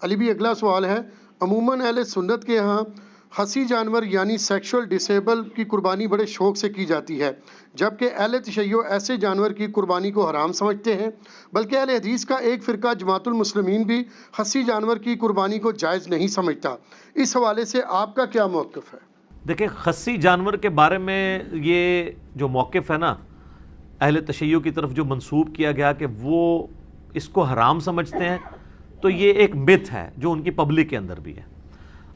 علی بھی اگلا سوال ہے، عموماً اہل سنت کے ہاں خصی جانور یعنی سیکشول ڈسیبل کی قربانی بڑے شوق سے کی جاتی ہے، جبکہ اہل تشیع ایسے جانور کی قربانی کو حرام سمجھتے ہیں، بلکہ اہل حدیث کا ایک فرقہ جماعت المسلمین بھی خصی جانور کی قربانی کو جائز نہیں سمجھتا۔ اس حوالے سے آپ کا کیا موقف ہے؟ دیکھیں، خصی جانور کے بارے میں یہ جو موقف ہے نا اہل تشیع کی طرف جو منسوب کیا گیا کہ وہ اس کو حرام سمجھتے ہیں، تو یہ ایک مت ہے جو ان کی پبلک کے اندر بھی ہے۔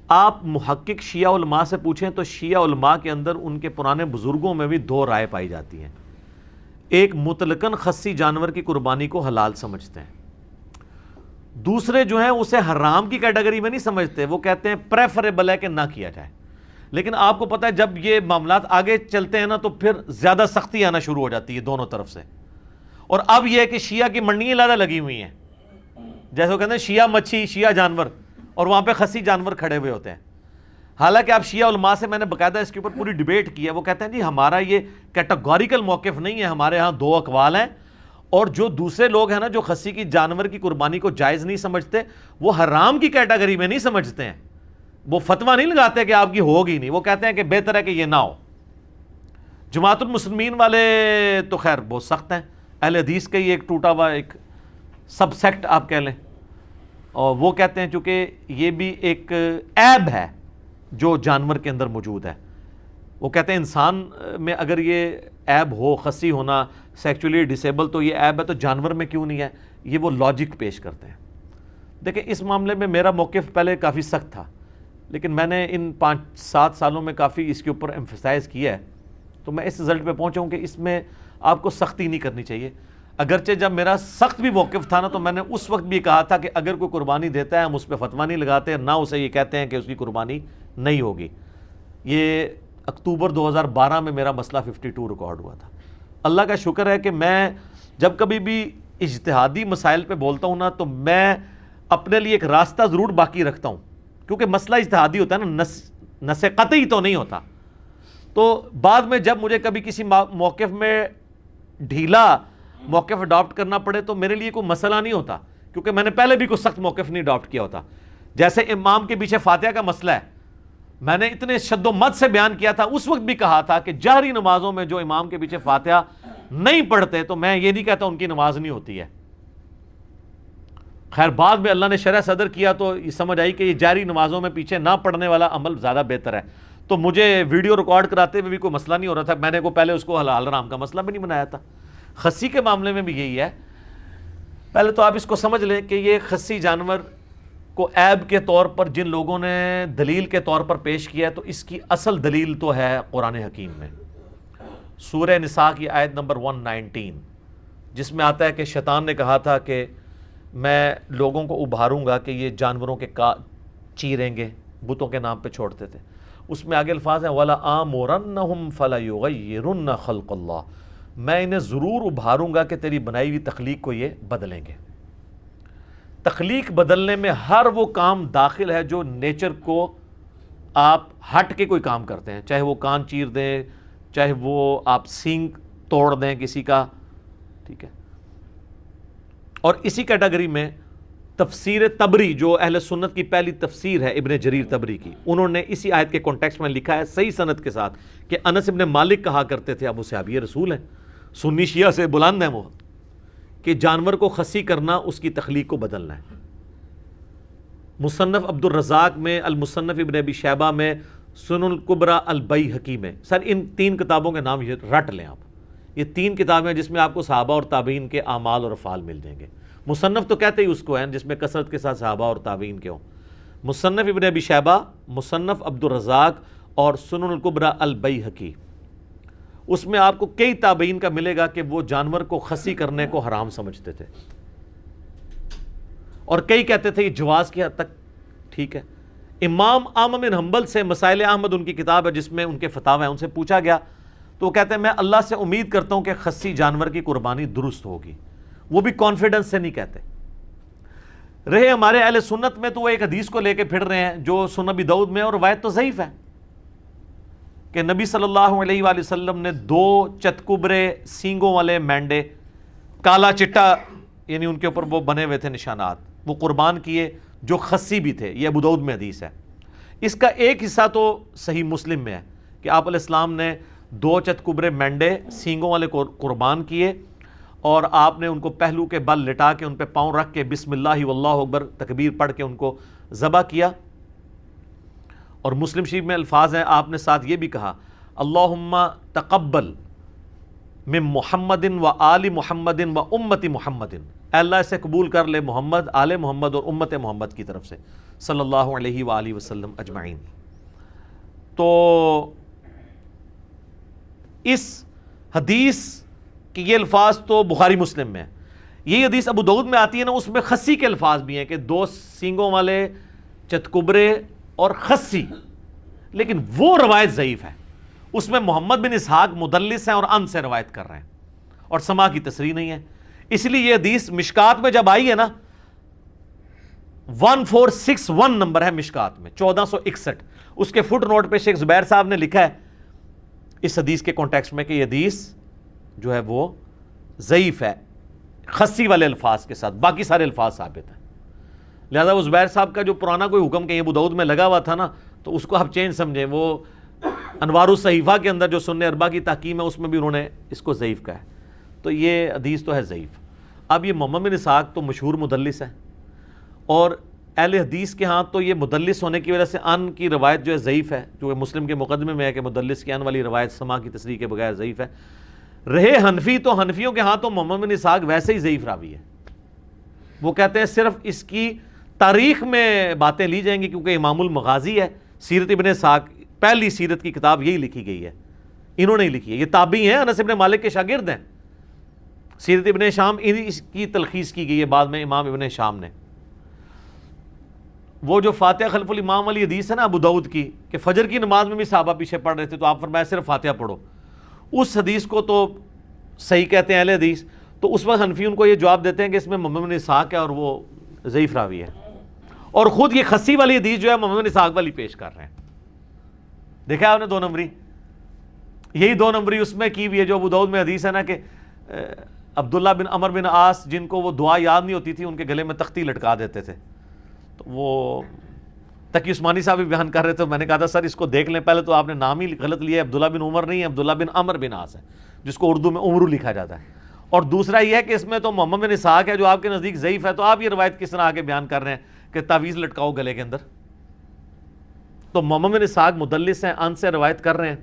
آپ محقق شیعہ علماء سے پوچھیں تو شیعہ علماء کے اندر ان کے پرانے بزرگوں میں بھی دو رائے پائی جاتی ہیں۔ ایک مطلقاً خصی جانور کی قربانی کو حلال سمجھتے ہیں، دوسرے جو ہیں اسے حرام کی کیٹیگری میں نہیں سمجھتے، وہ کہتے ہیں پریفریبل ہے کہ نہ کیا جائے۔ لیکن آپ کو پتہ ہے جب یہ معاملات آگے چلتے ہیں نا تو پھر زیادہ سختی آنا شروع ہو جاتی ہے دونوں طرف سے، اور اب یہ ہے کہ شیعہ کی منڈیاں زیادہ لگی ہوئی ہیں، جیسے وہ کہتے ہیں شیعہ مچھی شیعہ جانور، اور وہاں پہ خصی جانور کھڑے ہوئے ہوتے ہیں۔ حالانکہ آپ شیعہ علماء سے میں نے باقاعدہ اس کے اوپر پوری ڈیبیٹ کی ہے، وہ کہتے ہیں جی ہمارا یہ کیٹیگوریکل موقف نہیں ہے، ہمارے ہاں دو اقوال ہیں، اور جو دوسرے لوگ ہیں نا جو خصی کی جانور کی قربانی کو جائز نہیں سمجھتے وہ حرام کی کیٹیگری میں نہیں سمجھتے ہیں، وہ فتویٰ نہیں لگاتے کہ آپ کی ہوگی نہیں، وہ کہتے ہیں کہ بہتر ہے کہ یہ نہ ہو۔ جماعت المسلمین والے تو خیر بہت سخت ہیں، اہل حدیث کا ہی ایک ٹوٹا ہوا ایک سب سیکٹ آپ کہہ لیں، اور وہ کہتے ہیں چونکہ یہ بھی ایک عیب ہے جو جانور کے اندر موجود ہے، وہ کہتے ہیں انسان میں اگر یہ عیب ہو خصی ہونا سیکچولی ڈسیبل تو یہ عیب ہے تو جانور میں کیوں نہیں ہے، یہ وہ لاجک پیش کرتے ہیں۔ دیکھیں اس معاملے میں میرا موقف پہلے کافی سخت تھا، لیکن میں نے ان 5-7 سالوں میں کافی اس کے اوپر ایمفسائز کیا ہے، تو میں اس رزلٹ پہ پہنچا ہوں کہ اس میں آپ کو سختی نہیں کرنی چاہیے۔ اگرچہ جب میرا سخت بھی موقف تھا نا تو میں نے اس وقت بھی کہا تھا کہ اگر کوئی قربانی دیتا ہے ہم اس پہ فتویٰ نہیں لگاتے، نہ اسے یہ کہتے ہیں کہ اس کی قربانی نہیں ہوگی۔ یہ اکتوبر 2012 میں میرا مسئلہ 52 ریکارڈ ہوا تھا۔ اللہ کا شکر ہے کہ میں جب کبھی بھی اجتہادی مسائل پہ بولتا ہوں نا تو میں اپنے لیے ایک راستہ ضرور باقی رکھتا ہوں، کیونکہ مسئلہ اجتہادی ہوتا ہے نا، نص قطعی تو نہیں ہوتا۔ تو بعد میں جب مجھے کبھی کسی موقف میں ڈھیلا موقف اڈاپٹ کرنا پڑے تو میرے لیے کوئی مسئلہ نہیں ہوتا، کیونکہ میں نے پہلے بھی کوئی سخت موقف نہیں اڈاپٹ کیا ہوتا۔ جیسے امام کے پیچھے فاتحہ کا مسئلہ ہے، میں نے اتنے شد و مد سے بیان کیا تھا، اس وقت بھی کہا تھا کہ جہری نمازوں میں جو امام کے پیچھے فاتحہ نہیں پڑھتے تو میں یہ نہیں کہتا ان کی نماز نہیں ہوتی ہے۔ خیر بعد میں اللہ نے شرح صدر کیا تو یہ سمجھ آئی کہ یہ جہری نمازوں میں پیچھے نہ پڑھنے والا عمل زیادہ بہتر ہے، تو مجھے ویڈیو ریکارڈ کراتے ہوئے بھی کوئی مسئلہ نہیں ہو رہا تھا، میں نے کو پہلے اس کو حلال حرام کا مسئلہ بھی نہیں بنایا تھا۔ خصی کے معاملے میں بھی یہی ہے، پہلے تو آپ اس کو سمجھ لیں کہ یہ خصی جانور کو عیب کے طور پر جن لوگوں نے دلیل کے طور پر پیش کیا ہے تو اس کی اصل دلیل تو ہے قرآن حکیم میں، سورہ نساء کی آیت نمبر 119، جس میں آتا ہے کہ شیطان نے کہا تھا کہ میں لوگوں کو ابھاروں گا کہ یہ جانوروں کے چیریں گے، بتوں کے نام پہ چھوڑتے تھے۔ اس میں آگے الفاظ ہیں وَلَآمُرَنَّهُمْ فَلَيُغَيِّرُنَّ خَلْقَ اللَّهِ، میں انہیں ضرور ابھاروں گا کہ تیری بنائی ہوئی تخلیق کو یہ بدلیں گے۔ تخلیق بدلنے میں ہر وہ کام داخل ہے جو نیچر کو آپ ہٹ کے کوئی کام کرتے ہیں، چاہے وہ کان چیر دیں، چاہے وہ آپ سینگ توڑ دیں کسی کا، ٹھیک ہے۔ اور اسی کیٹیگری میں تفسیر طبری جو اہل سنت کی پہلی تفسیر ہے ابن جریر طبری کی، انہوں نے اسی آیت کے کانٹیکسٹ میں لکھا ہے صحیح سند کے ساتھ کہ انس ابن مالک کہا کرتے تھے، ابو صحابی رسول ہیں، سنی شیعہ سے بلند ہیں وہ، کہ جانور کو خصی کرنا اس کی تخلیق کو بدلنا ہے۔ مصنف عبد الرزاق میں، المصنف ابن ابی شیبہ میں، سنن الکبریٰ البیہقی میں، سر ان 3 کتابوں کے نام یہ رٹ لیں آپ، یہ 3 کتابیں جس میں آپ کو صحابہ اور تابعین کے اعمال اور افعال مل جائیں گے۔ مصنف تو کہتے ہی اس کو ہیں جس میں کثرت کے ساتھ صحابہ اور تابعین کے ہوں، مصنف ابن ابی شیبہ، مصنف عبد الرزاق اور سنن الکبریٰ البیہقی، اس میں آپ کو کئی تابعین کا ملے گا کہ وہ جانور کو خصی کرنے کو حرام سمجھتے تھے، اور کئی کہتے تھے یہ جواز کی حد تک ٹھیک ہے۔ امام احمد بن حنبل سے مسائل احمد ان کی کتاب ہے جس میں ان کے فتاوی ہیں، ان سے پوچھا گیا تو وہ کہتے ہیں میں اللہ سے امید کرتا ہوں کہ خصی جانور کی قربانی درست ہوگی، وہ بھی کانفیڈنس سے نہیں کہتے۔ رہے ہمارے اہل سنت میں تو وہ ایک حدیث کو لے کے پھر رہے ہیں جو سنن ابی داؤد میں، اور روایت تو ضعیف ہے، کہ نبی صلی اللہ علیہ وآلہ وسلم نے 2 چتکبرے سینگوں والے مینڈے، کالا چٹا یعنی ان کے اوپر وہ بنے ہوئے تھے نشانات، وہ قربان کیے جو خصی بھی تھے. یہ ابو داؤد میں حدیث ہے. اس کا ایک حصہ تو صحیح مسلم میں ہے کہ آپ علیہ السلام نے 2 چتکبرے مینڈے سینگوں والے قربان کیے اور آپ نے ان کو پہلو کے بل لٹا کے ان پہ پاؤں رکھ کے بسم اللہ واللہ اکبر تکبیر پڑھ کے ان کو ذبح کیا. اور مسلم شریف میں الفاظ ہیں, آپ نے ساتھ یہ بھی کہا اللہم تقبل من محمد و آل محمد و امت محمد, اے اللہ اسے قبول کر لے محمد, آل محمد اور امت محمد کی طرف سے صلی اللہ علیہ وآلہ وسلم اجمعین. تو اس حدیث کہ یہ الفاظ تو بخاری مسلم میں ہے. یہی حدیث ابو داؤد میں آتی ہے نا, اس میں خصی کے الفاظ بھی ہیں کہ 2 سینگوں والے چتکبرے اور خصی, لیکن وہ روایت ضعیف ہے. اس میں محمد بن اسحاق مدلس ہیں اور ان سے روایت کر رہے ہیں اور سما کی تصریح نہیں ہے. اس لیے یہ حدیث مشکات میں جب آئی ہے نا, 1461 نمبر ہے مشکات میں 1461, اس کے فٹ نوٹ پہ شیخ زبیر صاحب نے لکھا ہے اس حدیث کے کانٹیکسٹ میں کہ یہ حدیث جو ہے وہ ضعیف ہے خصی والے الفاظ کے ساتھ, باقی سارے الفاظ ثابت ہیں. لہذا وہ زبیر صاحب کا جو پرانا کوئی حکم کہ یہ ابو داؤد میں لگا ہوا تھا نا, تو اس کو آپ چینج سمجھیں. وہ انوار الصحیفہ کے اندر جو سنن اربعہ کی تحکیم ہے اس میں بھی انہوں نے اس کو ضعیف کہا ہے. تو یہ حدیث تو ہے ضعیف. اب یہ محمد بن اسحاق تو مشہور مدلس ہے اور اہل حدیث کے ہاں تو یہ مدلس ہونے کی وجہ سے ان کی روایت جو ہے ضعیف ہے, جو مسلم کے مقدمے میں ہے کہ مدلس کی ان والی روایت سما کی تصریح کے بغیر ضعیف ہے. رہے حنفی تو حنفیوں کے ہاں تو محمد بن اسحاق ویسے ہی ضعیف راوی ہے. وہ کہتے ہیں صرف اس کی تاریخ میں باتیں لی جائیں گی کیونکہ امام المغازی ہے. سیرت ابن اسحاق پہلی سیرت کی کتاب یہی لکھی گئی ہے, انہوں نے ہی لکھی ہے. یہ تابعی ہیں, انس ابن مالک کے شاگرد ہیں. سیرت ابن شام اس کی تلخیص کی گئی ہے بعد میں امام ابن شام نے. وہ جو فاتحہ خلف الامام والی حدیث ہے نا ابو داؤد کی کہ فجر کی نماز میں بھی صحابہ پیچھے پڑھ رہے تھے تو آپ فرمایا صرف فاتحہ پڑھو, اس حدیث کو تو صحیح کہتے ہیں اہل حدیث. تو اس وقت حنفی ان کو یہ جواب دیتے ہیں کہ اس میں محمد بن اسحاق ہے اور وہ ضعیف راوی ہے, اور خود یہ خصی والی حدیث جو ہے محمد بن اسحاق والی پیش کر رہے ہیں. دیکھا آپ نے 2 نمبری, یہی 2 نمبری اس میں کی بھی ہے جو ابو داؤد میں حدیث ہے نا کہ عبداللہ بن عمر بن عاص جن کو وہ دعا یاد نہیں ہوتی تھی ان کے گلے میں تختی لٹکا دیتے تھے. تو وہ تقی عثمانی صاحب بھی بیان کر رہے تھے, میں نے کہا تھا سر اس کو دیکھ لیں, پہلے تو آپ نے نام ہی غلط لیا ہے, عبداللہ بن عمر نہیں ہے, عبداللہ بن عمر بن عاص ہے جس کو اردو میں عمرو لکھا جاتا ہے. اور دوسرا یہ ہے کہ اس میں تو محمد بن اسحاق ہے جو آپ کے نزدیک ضعیف ہے, تو آپ یہ روایت کس طرح آگے بیان کر رہے ہیں کہ تعویذ لٹکاؤ گلے کے اندر. تو محمد بن اسحاق مدلس ہیں, ان سے روایت کر رہے ہیں,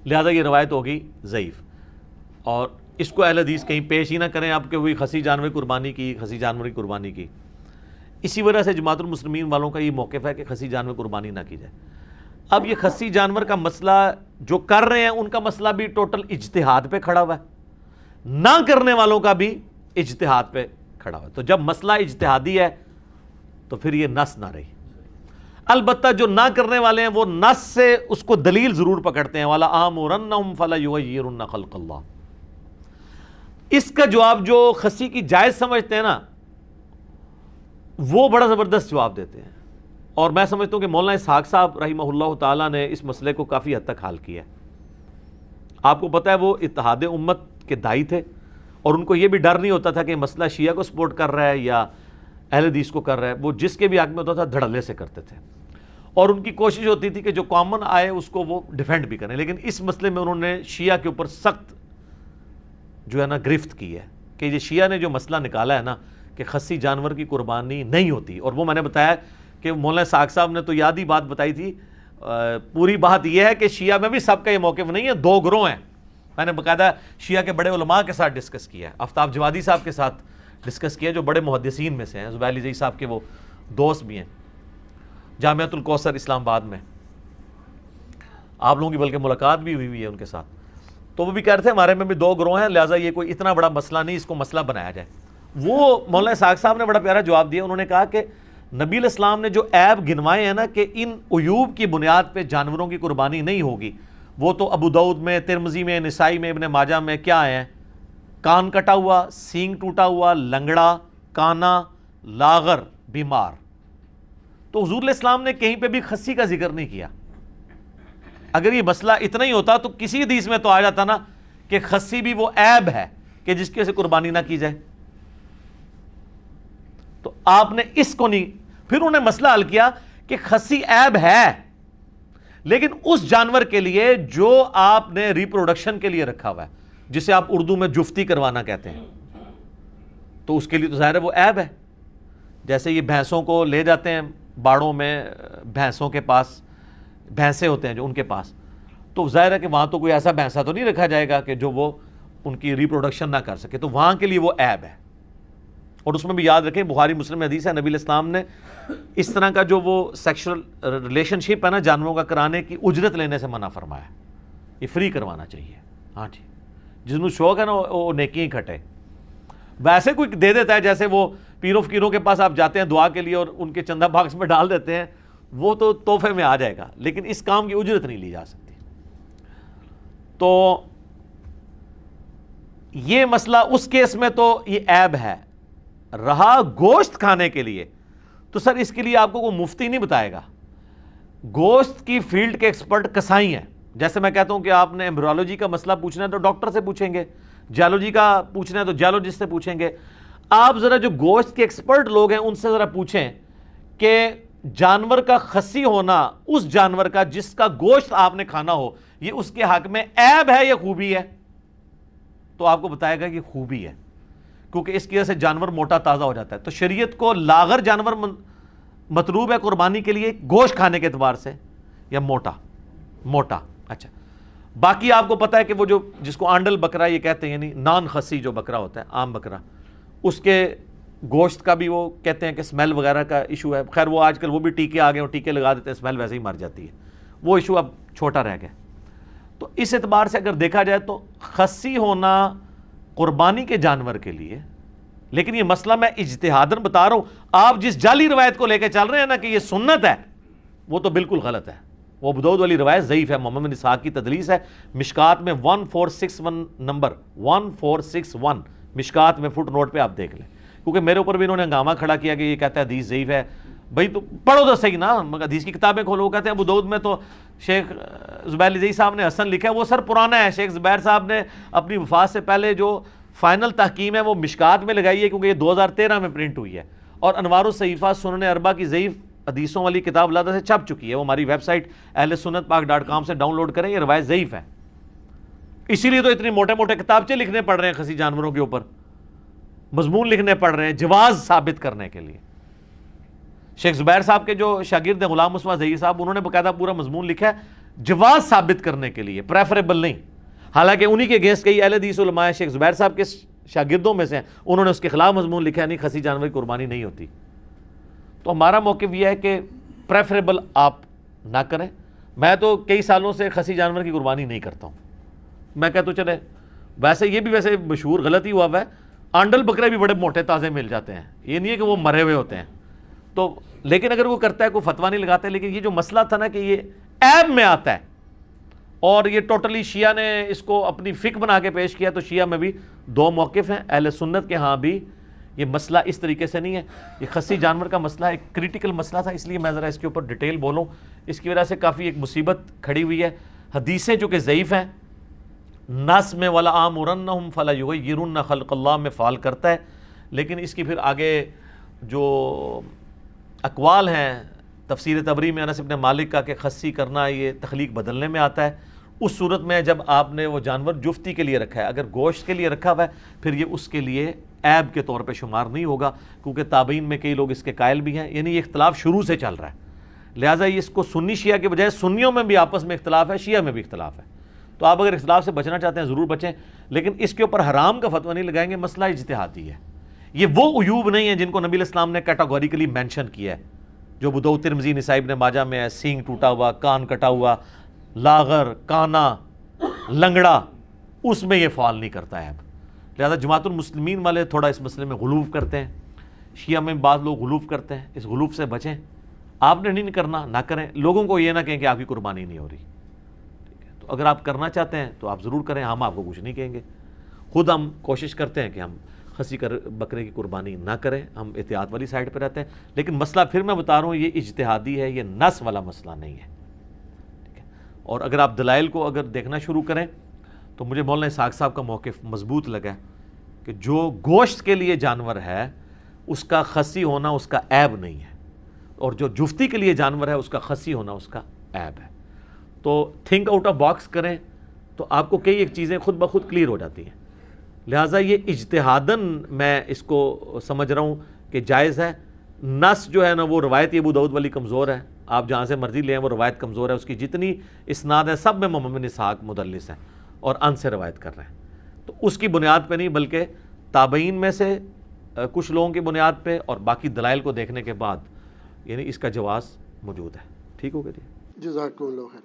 لہذا یہ روایت ہوگی ضعیف. اور اس کو اہل حدیث کہیں پیش ہی نہ کریں آپ کہ وہی خصی جانور قربانی کی, خصی جانور کی قربانی کی. اسی وجہ سے جماعت المسلمین والوں کا یہ موقف ہے کہ خصی جانور قربانی نہ کی جائے. اب یہ خصی جانور کا مسئلہ جو کر رہے ہیں ان کا مسئلہ بھی ٹوٹل اجتہاد پہ کھڑا ہوا ہے, نہ کرنے والوں کا بھی اجتہاد پہ کھڑا ہوا ہے. تو جب مسئلہ اجتہادی ہے تو پھر یہ نص نہ رہی. البتہ جو نہ کرنے والے ہیں وہ نص سے اس کو دلیل ضرور پکڑتے ہیں, والا آمرنہم فلا یغیرن خلق اللہ. اس کا جواب جو خصی کی جائز سمجھتے ہیں نا وہ بڑا زبردست جواب دیتے ہیں, اور میں سمجھتا ہوں کہ مولانا اسحاق صاحب رحمہ اللہ تعالیٰ نے اس مسئلے کو کافی حد تک حل کیا ہے. آپ کو پتہ ہے وہ اتحاد امت کے دائی تھے اور ان کو یہ بھی ڈر نہیں ہوتا تھا کہ مسئلہ شیعہ کو سپورٹ کر رہا ہے یا اہل حدیث کو کر رہا ہے, وہ جس کے بھی حق میں ہوتا تھا دھڑلے سے کرتے تھے, اور ان کی کوشش ہوتی تھی کہ جو کامن آئے اس کو وہ ڈیفینڈ بھی کریں. لیکن اس مسئلے میں انہوں نے شیعہ کے اوپر سخت جو ہے نا گرفت کی ہے کہ یہ شیعہ نے جو مسئلہ نکالا ہے نا کہ خصی جانور کی قربانی نہیں ہوتی. اور وہ میں نے بتایا کہ مولانا اسحاق صاحب نے تو یاد ہی بات بتائی تھی, پوری بات یہ ہے کہ شیعہ میں بھی سب کا یہ موقف نہیں ہے, 2 گروہ ہیں. میں نے باقاعدہ شیعہ کے بڑے علماء کے ساتھ ڈسکس کیا ہے, آفتاب جوادی صاحب کے ساتھ ڈسکس کیا جو بڑے محدثین میں سے ہیں, زبیر علی زئی صاحب کے وہ دوست بھی ہیں, جامعۃ الکوثر اسلام آباد میں آپ لوگوں کی بلکہ ملاقات بھی ہوئی ہے ان کے ساتھ. تو وہ بھی کہہ رہے تھے ہمارے میں بھی 2 گروہ ہیں, لہٰذا یہ کوئی اتنا بڑا مسئلہ نہیں, اس کو مسئلہ بنایا جائے. وہ مولانا اسحاق صاحب نے بڑا پیارا جواب دیا. انہوں نے کہا کہ نبی علیہ السلام نے جو عیب گنوائے ہیں نا کہ ان عیوب کی بنیاد پہ جانوروں کی قربانی نہیں ہوگی, وہ تو ابو داؤد میں, ترمذی میں, نسائی میں, ابن ماجہ میں کیا ہیں؟ کان کٹا ہوا, سینگ ٹوٹا ہوا, لنگڑا, کانا, لاغر, بیمار. تو حضور علیہ السلام نے کہیں پہ بھی خصی کا ذکر نہیں کیا. اگر یہ مسئلہ اتنا ہی ہوتا تو کسی حدیث میں تو آ جاتا نا کہ خصی بھی وہ عیب ہے کہ جس کی وجہ سے قربانی نہ کی جائے. تو آپ نے اس کو نہیں. پھر انہوں نے مسئلہ حل کیا کہ خسی عیب ہے لیکن اس جانور کے لیے جو آپ نے ریپروڈکشن کے لیے رکھا ہوا ہے, جسے آپ اردو میں جفتی کروانا کہتے ہیں, تو اس کے لیے تو ظاہر ہے وہ عیب ہے. جیسے یہ بھینسوں کو لے جاتے ہیں باڑوں میں, بھینسوں کے پاس بھینسیں ہوتے ہیں جو ان کے پاس, تو ظاہر ہے کہ وہاں تو کوئی ایسا بھینسا تو نہیں رکھا جائے گا کہ جو وہ ان کی ریپروڈکشن نہ کر سکے, تو وہاں کے لیے وہ عیب ہے. اور اس میں بھی یاد رکھیں بخاری مسلم میں حدیث ہے, نبی علیہ السلام نے اس طرح کا جو وہ سیکشل ریلیشن شپ ہے نا جانوروں کا کرانے کی اجرت لینے سے منع فرمایا, یہ فری کروانا چاہیے. ہاں جی, جس میں شوق ہے نا وہ نیکی ہی کھٹے. ویسے کوئی دے دیتا ہے, جیسے وہ پیروں فقیروں کے پاس آپ جاتے ہیں دعا کے لیے اور ان کے چندہ باکس میں ڈال دیتے ہیں, وہ تو تحفے میں آ جائے گا, لیکن اس کام کی اجرت نہیں لی جا سکتی. تو یہ مسئلہ اس کیس میں تو یہ عیب ہے. رہا گوشت کھانے کے لیے, تو سر اس کے لیے آپ کو کوئی مفتی نہیں بتائے گا. گوشت کی فیلڈ کے ایکسپرٹ کسائی ہیں. جیسے میں کہتا ہوں کہ آپ نے ایمبریولوجی کا مسئلہ پوچھنا ہے تو ڈاکٹر سے پوچھیں گے, جیولوجی کا پوچھنا ہے تو جیولوجسٹ سے پوچھیں گے. آپ ذرا جو گوشت کے ایکسپرٹ لوگ ہیں ان سے ذرا پوچھیں کہ جانور کا خصی ہونا, اس جانور کا جس کا گوشت آپ نے کھانا ہو, یہ اس کے حق میں عیب ہے یا خوبی ہے؟ تو آپ کو بتائے گا کہ خوبی ہے, کیونکہ اس کی وجہ سے جانور موٹا تازہ ہو جاتا ہے. تو شریعت کو لاغر جانور مطلوب ہے قربانی کے لیے گوشت کھانے کے اعتبار سے, یا موٹا. اچھا, باقی آپ کو پتا ہے کہ وہ جو جس کو آنڈل بکرا یہ کہتے ہیں, یعنی نان خسی جو بکرا ہوتا ہے, عام بکرا, اس کے گوشت کا بھی وہ کہتے ہیں کہ اسمیل وغیرہ کا ایشو ہے. خیر وہ آج کل وہ بھی ٹیکے آ گئے اور ٹیکے لگا دیتے ہیں, اسمیل ویسے ہی مر جاتی ہے, وہ ایشو اب چھوٹا رہ گیا. تو اس اعتبار سے اگر دیکھا جائے تو خسی ہونا قربانی کے جانور کے لیے, لیکن یہ مسئلہ میں اجتہاداً بتا رہا ہوں. آپ جس جعلی روایت کو لے کے چل رہے ہیں نا کہ یہ سنت ہے, وہ تو بالکل غلط ہے. وہ ابو داؤد والی روایت ضعیف ہے, محمد بن اسحاق کی تدلیس ہے. مشکات میں 1461 نمبر 1461 مشکات میں فٹ نوٹ پہ آپ دیکھ لیں, کیونکہ میرے اوپر بھی انہوں نے ہنگامہ کھڑا کیا کہ یہ کہتا ہے حدیث ضعیف ہے. بھائی تو پڑھو تو صحیح نا, حدیث کی کتابیں کھولو. وہ کہتے ہیں ابو داؤد میں تو شیخ زبیر علی صاحب نے حسن لکھا ہے, وہ سر پرانا ہے. شیخ زبیر صاحب نے اپنی وفات سے پہلے جو فائنل تحکیم ہے وہ مشکات میں لگائی ہے, کیونکہ یہ 2013 میں پرنٹ ہوئی ہے, اور انوار الصحیفہ سنن اربع کی ضعیف حدیثوں والی کتاب لادہ سے چھپ چکی ہے. وہ ہماری ویب سائٹ ahlsunnatpak.com سے ڈاؤن لوڈ کریں, یہ روایت ضعیف ہے. اسی لیے تو اتنے موٹے موٹے کتابچے لکھنے پڑ رہے ہیں خسی جانوروں کے اوپر, مضمون لکھنے پڑ رہے ہیں جواز ثابت کرنے کے لیے. شیخ زبیر صاحب کے جو شاگرد ہیں غلام مصطفیٰ ظہیر صاحب, انہوں نے باقاعدہ پورا مضمون لکھا ہے جواز ثابت کرنے کے لیے, پریفریبل نہیں. حالانکہ انہی کے اگینسٹ کئی اہل حدیث علماء شیخ زبیر صاحب کے شاگردوں میں سے ہیں, انہوں نے اس کے خلاف مضمون لکھا ہے, نہیں خسی جانور کی قربانی نہیں ہوتی. تو ہمارا موقف یہ ہے کہ پریفریبل آپ نہ کریں. میں تو کئی سالوں سے خسی جانور کی قربانی نہیں کرتا ہوں. میں کہتا ہوں چلے, ویسے یہ بھی ویسے مشہور غلطی ہوا ہے, آنڈل بکرے بھی بڑے موٹے تازے مل جاتے ہیں, یہ نہیں ہے کہ وہ مرے ہوئے ہوتے ہیں. تو لیکن اگر وہ کرتا ہے کوئی فتویٰ نہیں لگاتے. لیکن یہ جو مسئلہ تھا نا کہ یہ عیب میں آتا ہے, اور یہ ٹوٹلی شیعہ نے اس کو اپنی فقہ بنا کے پیش کیا, تو شیعہ میں بھی دو موقف ہیں. اہل سنت کے ہاں بھی یہ مسئلہ اس طریقے سے نہیں ہے. یہ خسی جانور کا مسئلہ ایک کریٹیکل مسئلہ تھا, اس لیے میں ذرا اس کے اوپر ڈیٹیل بولوں. اس کی وجہ سے کافی ایک مصیبت کھڑی ہوئی ہے. حدیثیں جو کہ ضعیف ہیں, نس میں ولا آمرنہم فلا یغیرن خلق اللہ میں فعال کرتا ہے, لیکن اس کی پھر آگے جو اقوال ہیں تفسیر طبری میں انس ابن مالک کا کہ خسی کرنا یہ تخلیق بدلنے میں آتا ہے. اس صورت میں جب آپ نے وہ جانور جفتی کے لیے رکھا ہے, اگر گوشت کے لیے رکھا ہوا ہے, پھر یہ اس کے لیے عیب کے طور پہ شمار نہیں ہوگا, کیونکہ تابعین میں کئی لوگ اس کے قائل بھی ہیں. یعنی یہ اختلاف شروع سے چل رہا ہے, لہٰذا یہ اس کو سنی شیعہ کے بجائے سنیوں میں بھی آپس میں اختلاف ہے, شیعہ میں بھی اختلاف ہے. تو آپ اگر اختلاف سے بچنا چاہتے ہیں ضرور بچیں, لیکن اس کے اوپر حرام کا فتویٰ نہیں لگائیں گے. مسئلہ اجتہادی ہے. یہ وہ عیوب نہیں ہیں جن کو نبی علیہ السلام نے کیٹاگوریکلی مینشن کیا ہے, جو ابو داؤد ترمذی نسائی ابن ماجہ میں ہے, سینگ ٹوٹا ہوا, کان کٹا ہوا, لاغر, کانا, لنگڑا, اس میں یہ فعال نہیں کرتا ہے. لہذا جماعت المسلمین والے تھوڑا اس مسئلے میں غلوف کرتے ہیں, شیعہ میں بعض لوگ غلوف کرتے ہیں. اس غلوف سے بچیں. آپ نے نہیں کرنا, نہ کریں. لوگوں کو یہ نہ کہیں کہ آپ کی قربانی نہیں ہو رہی. ٹھیک ہے, تو اگر آپ کرنا چاہتے ہیں تو آپ ضرور کریں, ہم آپ کو کچھ نہیں کہیں گے. خود ہم کوشش کرتے ہیں کہ ہم خسی بکرے کی قربانی نہ کریں, ہم احتیاط والی سائڈ پہ رہتے ہیں. لیکن مسئلہ پھر میں بتا رہا ہوں یہ اجتہادی ہے, یہ نص والا مسئلہ نہیں ہے. ٹھیک ہے, اور اگر آپ دلائل کو اگر دیکھنا شروع کریں تو مجھے مولانا اسحاق صاحب کا موقف مضبوط لگا کہ جو گوشت کے لیے جانور ہے اس کا خصی ہونا اس کا عیب نہیں ہے، اور جو جفتی کے لیے جانور ہے اس کا خصی ہونا اس کا عیب ہے۔ تو تھنک آؤٹ آف باکس کریں تو آپ کو کئی ایک چیزیں خود بخود کلیئر ہو جاتی ہیں۔ لہٰذا یہ اجتہاداً میں اس کو سمجھ رہا ہوں کہ جائز ہے۔ نص جو ہے نا وہ روایت ابو داؤد والی کمزور ہے، آپ جہاں سے مرضی لیں وہ روایت کمزور ہے، اس کی جتنی اسناد ہے سب میں محمد بن اسحاق مدلس ہیں اور ان سے روایت کر رہے ہیں، تو اس کی بنیاد پہ نہیں بلکہ تابعین میں سے کچھ لوگوں کی بنیاد پہ اور باقی دلائل کو دیکھنے کے بعد یعنی اس کا جواز موجود ہے۔ ٹھیک ہو گیا جی؟ جزاکم اللہ خیر۔